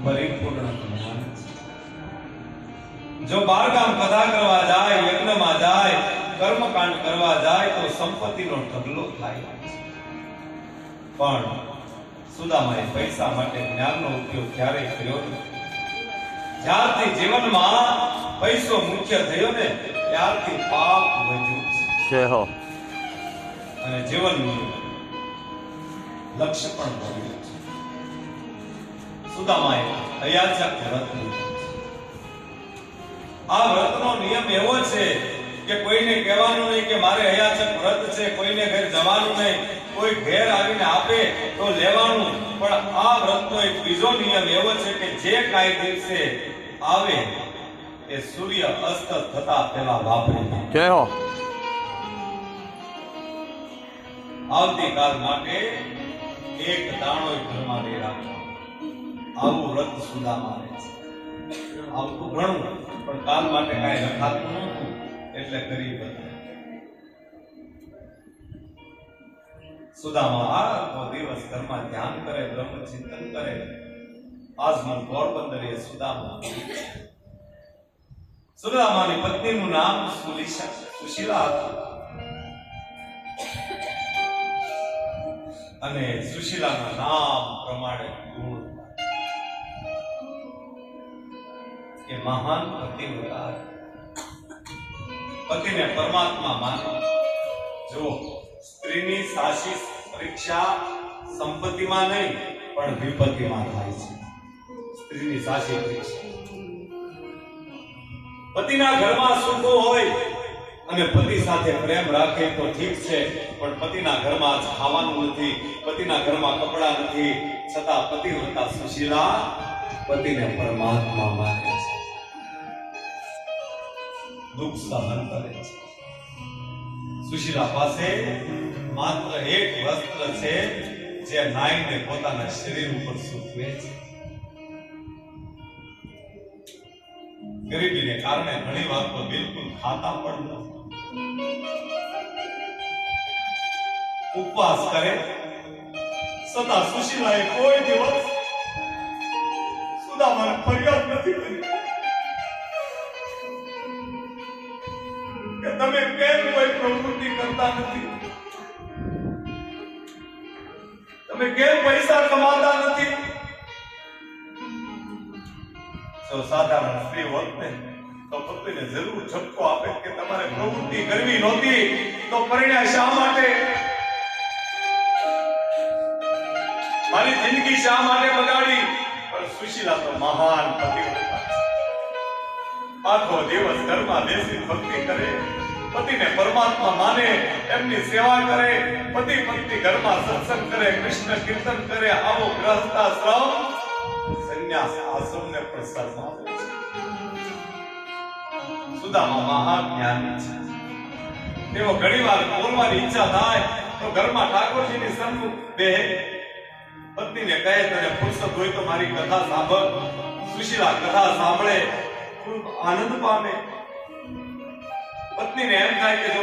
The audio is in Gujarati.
પરિપૂર્ણ જ્ઞાન છે. જો બારગામ કથા કરવા જાય, યજ્ઞમાં જાય, કર્મકાંડ કરવા જાય તો સંપત્તિનો ઢગલો થાય છે. પણ સુદામાએ પૈસા માટે જ્ઞાનનો ઉપયોગ ક્યારેય કર્યો નથી. જ્યારથી જીવનમાં પૈસો મુખ્ય થયો ને ત્યારથી પાપ વધ્યું છે અને જીવનનું લક્ષ્ય પણ ભર્યું છે. સુદામાએ અયાચક વ્રત લીધું છે. આ વ્રતનો નિયમ એવો છે કે કોઈને કહેવાનું નહીં કે મારે અયાચક વ્રત છે, કોઈને ઘરે જવાનું નહીં, કોઈ ઘેર આવીને આપે તો લેવાનું. પણ આ વ્રતનો એક બીજો નિયમ એવો છે કે જે કાંઈ દિવસે આવે એ સૂર્ય અસ્ત થતા પહેલા વાપરી જય હો. આવતીકાલ માટે એક દાણો ઘરમાં નહીં રાખવાનો. આવું વ્રત સુદામાને છે. આવતું ઘણું પણ કાલ માટે કાંઈ રખાતું નહોતું એટલે કરી બતાવ્યું. સુદામા આખો દિવસ ઘરમાં ધ્યાન કરે, બ્રહ્મ ચિંતન કરે. આજનું પોરબંદરે સુદામાની પત્નીનું નામ સુશીલા હતું અને સુશીલાના નામ પ્રમાણે ગુણ કે મહાન પતિવ્રતા, પતિને પરમાત્મા માને. જો સ્ત્રીની સાચી પરીક્ષા સંપત્તિમાં નહીં પણ વિપત્તિમાં થાય છે. સ્ત્રીની સાચી પરીક્ષા પતિના ઘરમાં સુખો હોય અને પતિ સાથે પ્રેમ રાખે તો ઠીક છે, પણ પતિના ઘરમાં ખાવાનું નથી, પતિના ઘરમાં કપડા નથી, છતાં પતિવ્રતા સુશીલા પતિને પરમાત્મા માને છે, દુઃખ સહન કરે છે. સુશીલા પાસે માત્ર એક વસ્ત્ર છે જે નાઈને પોતાના શરીર ઉપર સૂકવે છે. ગરીબીને કારણે ઘણી વાર તો બિલકુલ ખાતા પણ નથી. ઉપવાસ કરે છતાં સુશીલાએ કોઈ દિવસ સુદામાને ફરિયાદ નથી કરી કે તમે કેમ કોઈ પ્રવૃત્તિ કરતા નથી, તમે કેમ પૈસા કમાતા નથી. જો સાધારણ સ્ત્રી હોત ને તો પતિને જરૂર ઝટકો આપે કે તમારે પ્રવૃત્તિ કરવી નહોતી તો પરિણ્યા શા માટે, મારી જિંદગી શા માટે બગાડી. પણ સુશીલા તો મહાન પતિવ્રતા છે. આખો દિવસ ઘરમાં બેસી ભક્તિ કરે, પતિને પરમાત્મા માને, એમની સેવા કરે, પતિ પત્ની ઘરમાં સત્સંગ કરે, કૃષ્ણ કીર્તન કરે. આવો ગૃહસ્થાશ્રમ સંન્યાસ આશ્રમને પણ સન્માન છે. સુદામા મહાજ્ઞાની છે. તેઓ ઘણીવાર બોલવાની ઈચ્છા થાય તો ઘરમાં ઠાકોરજીની સન્મુખ બેહે, પત્નીને કહે તને ફુરસત હોય તો મારી કથા સાંભળ. સુશીલા કથા સાંભળે, ખૂબ આનંદ પામે. પત્નીને એમ થાય કે જો